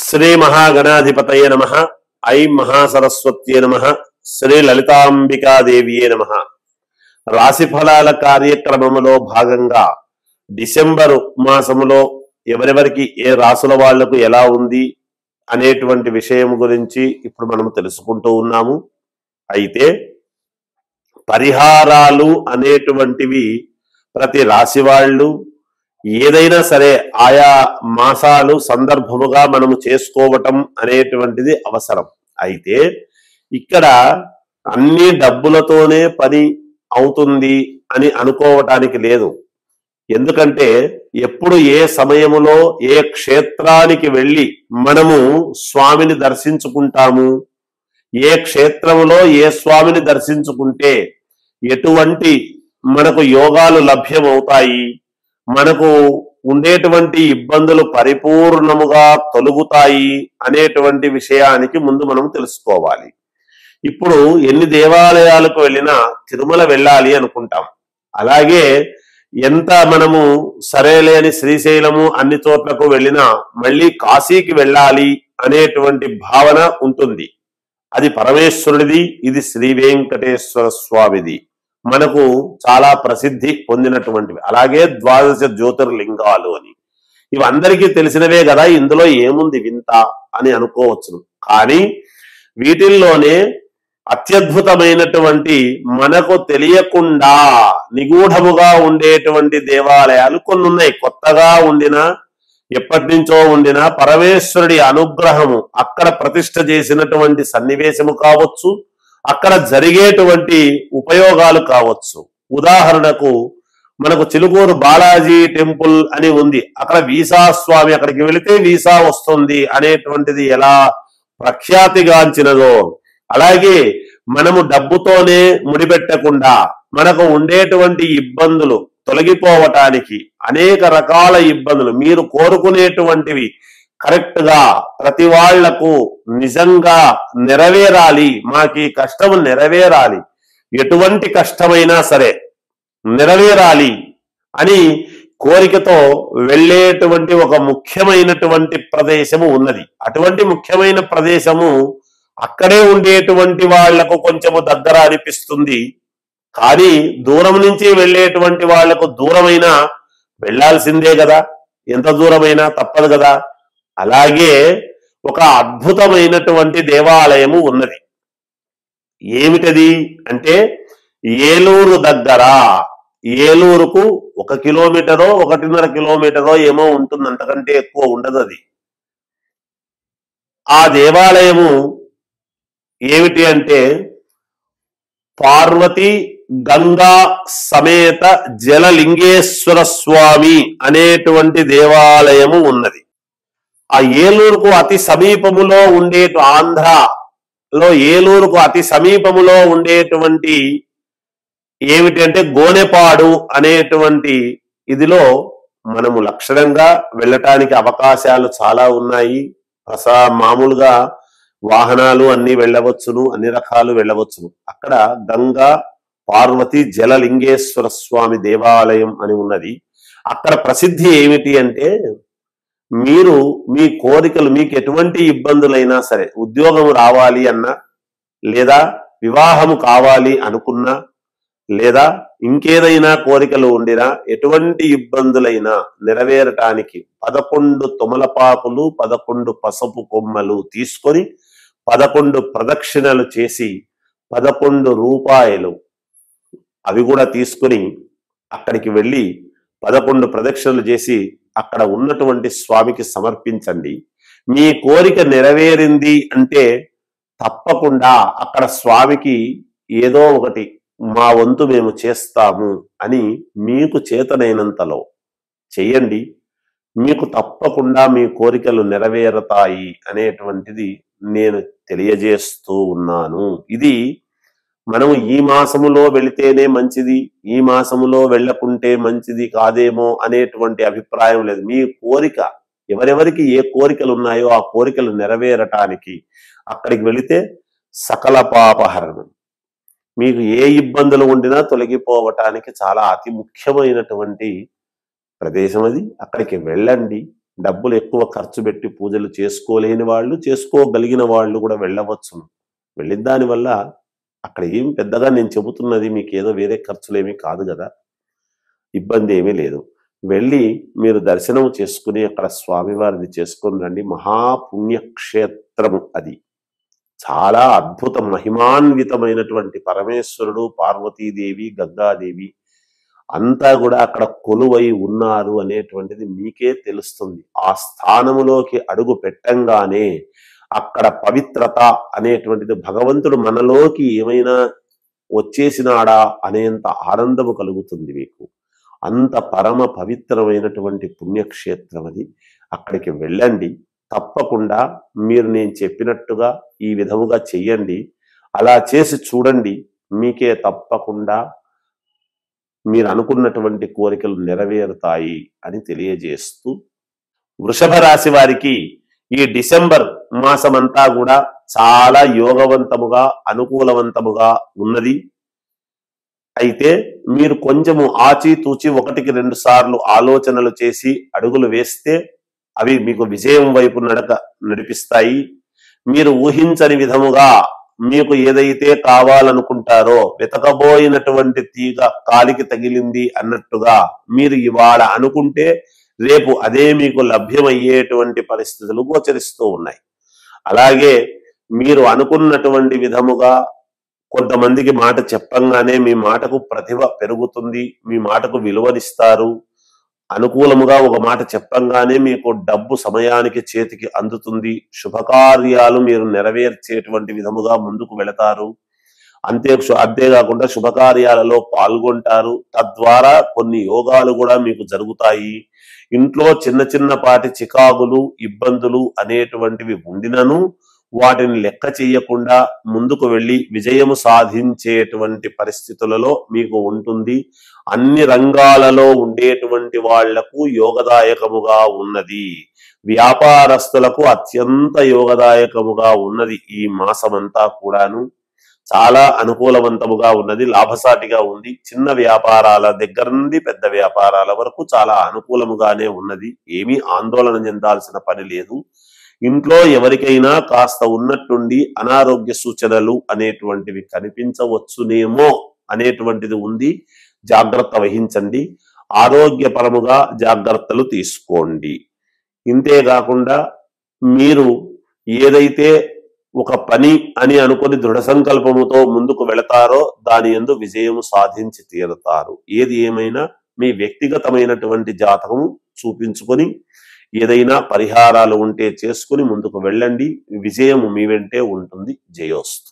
శ్రీ మహాగణాధిపతయ నమః. ఐం మహాసరస్వత్యే నమః. శ్రీ లలితాంబికాదేవియే నమః. రాశి ఫలాల కార్యక్రమములో భాగంగా డిసెంబరు మాసములో ఎవరెవరికి ఏ రాసుల వాళ్లకు ఎలా ఉంది అనేటువంటి విషయం గురించి ఇప్పుడు మనం తెలుసుకుంటూ ఉన్నాము. అయితే పరిహారాలు అనేటువంటివి ప్రతి రాశి వాళ్ళు ఏదైనా సరే ఆయా మాసాలు సందర్భముగా మనము చేసుకోవటం అనేటువంటిది అవసరం. అయితే ఇక్కడ అన్ని డబ్బులతోనే పని అవుతుంది అని అనుకోవటానికి లేదు. ఎందుకంటే ఎప్పుడు ఏ సమయములో ఏ క్షేత్రానికి వెళ్ళి మనము స్వామిని దర్శించుకుంటాము, ఏ క్షేత్రములో ఏ స్వామిని దర్శించుకుంటే ఎటువంటి మనకు యోగాలు లభ్యమవుతాయి, మనకు ఉండేటువంటి ఇబ్బందులు పరిపూర్ణముగా తొలగుతాయి అనేటువంటి విషయానికి ముందు మనం తెలుసుకోవాలి. ఇప్పుడు ఎన్ని దేవాలయాలకు వెళ్ళినా తిరుమల వెళ్ళాలి అనుకుంటాం. అలాగే ఎంత మనము సరేలేని శ్రీశైలము అన్ని చోట్లకు వెళ్ళినా మళ్ళీ కాశీకి వెళ్ళాలి అనేటువంటి భావన ఉంటుంది. అది పరమేశ్వరుడిది, ఇది శ్రీ వెంకటేశ్వర స్వామిది, మనకు చాలా ప్రసిద్ధి పొందినటువంటివి. అలాగే 12 జ్యోతిర్లింగాలు అని ఇవందరికీ తెలిసినవే కదా, ఇందులో ఏముంది వింత అని అనుకోవచ్చును. కానీ వీటిల్లోనే అత్యద్భుతమైనటువంటి మనకు తెలియకుండా నిగూఢముగా ఉండేటువంటి దేవాలయాలు కొన్ని ఉన్నాయి. కొత్తగా ఉండినా ఎప్పటి నుంచో ఉండినా పరమేశ్వరుడి అనుగ్రహము అక్కడ ప్రతిష్ఠ చేసినటువంటి సన్నివేశము కావచ్చు, అక్కడ జరిగేటువంటి ఉపయోగాలు కావచ్చు. ఉదాహరణకు మనకు చిలుకూరు బాలాజీ టెంపుల్ అని ఉంది. అక్కడ వీసా స్వామి, అక్కడికి వెళితే వీసా వస్తుంది అనేటువంటిది ఎలా ప్రఖ్యాతిగాంచినదో, అలాగే మనము డబ్బుతోనే ముడిపెట్టకుండా మనకు ఉండేటువంటి ఇబ్బందులు తొలగిపోవటానికి అనేక రకాల ఇబ్బందులు మీరు కోరుకునేటువంటివి కరెక్ట్ గా ప్రతి వాళ్లకు నిజంగా నెరవేరాలి, మాకు కష్టము నెరవేరాలి, ఎటువంటి కష్టమైనా సరే నెరవేరాలి అని కోరికతో వెళ్ళేటువంటి ఒక ముఖ్యమైనటువంటి ప్రదేశము ఉన్నది. అటువంటి ముఖ్యమైన ప్రదేశము అక్కడే ఉండేటువంటి వాళ్లకు కొంచెము దగ్గర అనిపిస్తుంది. కానీ దూరం నుంచి వెళ్ళేటువంటి వాళ్లకు దూరమైనా వెళ్లాల్సిందే కదా, ఎంత దూరమైనా తప్పదు కదా. అలాగే ఒక అద్భుతమైనటువంటి దేవాలయము ఉన్నది. ఏమిటది అంటే ఏలూరు దగ్గర, ఏలూరుకు 1 కిలోమీటరో 1.5 కిలోమీటరో ఏమో ఉంటుంది, అంతకంటే ఎక్కువ ఉండదు. అది ఆ దేవాలయము ఏమిటి అంటే పార్వతి గంగా సమేత జలలింగేశ్వర స్వామి అనేటువంటి దేవాలయము ఉన్నది. ఆ ఏలూరుకు అతి సమీపములో ఉండే, ఆంధ్రలో ఏలూరుకు అతి సమీపములో ఉండేటువంటి ఏమిటి అంటే గోనెపాడు అనేటువంటి ఇదిలో మనము లక్షణంగా వెళ్ళటానికి అవకాశాలు చాలా ఉన్నాయి. మామూలుగా వాహనాలు అన్ని వెళ్ళవచ్చును, అన్ని రకాలు వెళ్ళవచ్చును. అక్కడ గంగా పార్వతి జలలింగేశ్వర స్వామి దేవాలయం అని ఉన్నది. అక్కడ ప్రసిద్ధి ఏమిటి అంటే మీరు మీ కోరికలు, మీకు ఎటువంటి ఇబ్బందులైనా సరే, ఉద్యోగం రావాలి అన్నా, లేదా వివాహము కావాలి అనుకున్నా, లేదా ఇంకేదైనా కోరికలు ఉండినా, ఎటువంటి ఇబ్బందులైనా నెరవేరటానికి 11 తొమలపాకులు 11 పసుపు కొమ్మలు తీసుకొని 11 ప్రదక్షిణలు చేసి 11 రూపాయలు అవి కూడా తీసుకుని అక్కడికి వెళ్ళి 11 ప్రదక్షిణలు చేసి అక్కడ ఉన్నటువంటి స్వామికి సమర్పించండి. మీ కోరిక నెరవేరింది అంటే తప్పకుండా అక్కడ స్వామికి ఏదో ఒకటి మా వంతు మేము చేస్తాము అని మీకు చేతనైనంతలో చెయ్యండి. మీకు తప్పకుండా మీ కోరికలు నెరవేరుతాయి అనేటువంటిది నేను తెలియజేస్తూ ఉన్నాను. ఇది మనం ఈ మాసములో వెళితేనే మంచిది, ఈ మాసములో వెళ్ళకుంటే మంచిది కాదేమో అనేటువంటి అభిప్రాయం లేదు. మీ కోరిక, ఎవరెవరికి ఏ కోరికలు ఉన్నాయో ఆ కోరికలు నెరవేరటానికి అక్కడికి వెళితే సకల పాపహరణం, మీకు ఏ ఇబ్బందులు ఉండినా తొలగిపోవటానికి చాలా అతి ముఖ్యమైనటువంటి ప్రదేశం అది. అక్కడికి వెళ్ళండి, డబ్బులు ఎక్కువ ఖర్చు పెట్టి పూజలు చేసుకోలేని వాళ్ళు, చేసుకోగలిగిన వాళ్ళు కూడా వెళ్ళవచ్చును. వెళ్ళిన దానివల్ల అక్కడ ఏం పెద్దగా నేను చెబుతున్నది మీకు ఏదో వేరే ఖర్చులేమీ కాదు కదా, ఇబ్బంది ఏమీ లేదు. వెళ్ళి మీరు దర్శనం చేసుకుని అక్కడ స్వామివారిని చేసుకొని రండి. మహాపుణ్యక్షేత్రము అది. చాలా అద్భుత మహిమాన్వితమైనటువంటి పరమేశ్వరుడు, పార్వతీదేవి, గంగాదేవి అంతా కూడా అక్కడ కొలువై ఉన్నారు అనేటువంటిది మీకే తెలుస్తుంది. ఆ స్థానములోకి అడుగు పెట్టంగానే అక్కడ పవిత్రత అనేటువంటిది, భగవంతుడు మనలోకి ఏమైనా వచ్చేసినాడా అనేంత ఆనందము కలుగుతుంది మీకు. అంత పరమ పవిత్రమైనటువంటి పుణ్యక్షేత్రం అది. అక్కడికి వెళ్ళండి. తప్పకుండా మీరు నేను చెప్పినట్టుగా ఈ విధముగా చెయ్యండి. అలా చేసి చూడండి, మీకే తప్పకుండా మీరు అనుకున్నటువంటి కోరికలు నెరవేరుతాయి అని తెలియజేస్తూ, వృషభ రాశి వారికి ఈ డిసెంబర్ మాసమంతా కూడా చాలా యోగవంతముగా, అనుకూలవంతముగా ఉన్నది. అయితే మీరు కొంచెము ఆచితూచి 1-2 సార్లు ఆలోచనలు చేసి అడుగులు వేస్తే అవి మీకు విజయం వైపు నడిపిస్తాయి. మీరు ఊహించని విధముగా మీకు ఏదైతే కావాలనుకుంటారో, వెతకబోయినటువంటి తీగ కాలికి తగిలింది అన్నట్టుగా మీరు ఇవాళ అనుకుంటే రేపు అదే మీకు లభ్యమయ్యేటువంటి పరిస్థితులు గోచరిస్తూ ఉన్నాయి. అలాగే మీరు అనుకున్నటువంటి విధముగా కొంతమందికి మాట చెప్పంగానే మీ మాటకు ప్రతిభ పెరుగుతుంది, మీ మాటకు విలువనిస్తారు. అనుకూలముగా ఒక మాట చెప్పంగానే మీకు డబ్బు సమయానికి చేతికి అందుతుంది. శుభకార్యాలు మీరు నెరవేర్చేటువంటి విధముగా ముందుకు వెళతారు. అంతేకాకుండా శుభకార్యాలలో పాల్గొంటారు. తద్వారా కొన్ని యోగాలు కూడా మీకు జరుగుతాయి. ఇంట్లో చిన్నపాటి చికాకులు, ఇబ్బందులు అనేటువంటివి ఉండినను వాటిని లెక్క చేయకుండా ముందుకు వెళ్ళి విజయము సాధించేటువంటి పరిస్థితులలో మీకు ఉంటుంది. అన్ని రంగాలలో ఉండేటువంటి వాళ్లకు యోగదాయకముగా ఉన్నది. వ్యాపారస్తులకు అత్యంత యోగదాయకముగా ఉన్నది. ఈ మాసమంతా కూడాను చాలా అనుకూలవంతముగా ఉన్నది, లాభసాటిగా ఉంది. చిన్న వ్యాపారాల దగ్గర నుండి పెద్ద వ్యాపారాల వరకు చాలా అనుకూలముగానే ఉన్నది. ఏమీ ఆందోళన చెందాల్సిన పని లేదు. ఇంట్లో ఎవరికైనా కాస్త ఉన్నట్టుండి అనారోగ్య సూచనలు అనేటువంటివి కనిపించవచ్చునేమో అనేటువంటిది ఉంది. జాగ్రత్త వహించండి. ఆరోగ్యపరముగా జాగ్రత్తలు తీసుకోండి. ఇంతేకాకుండా మీరు ఏదైతే ఒక పని అని అనుకుని దృఢ సంకల్పముతో ముందుకు వెళతారో దాని యందు విజయము సాధించి తీరుతారు. ఏది ఏమైనా మీ వ్యక్తిగతమైనటువంటి జాతకము చూపించుకొని ఏదైనా పరిహారాలు ఉంటే చేసుకుని ముందుకు వెళ్ళండి. విజయము మీ వెంటే ఉంటుంది. జయోస్తు.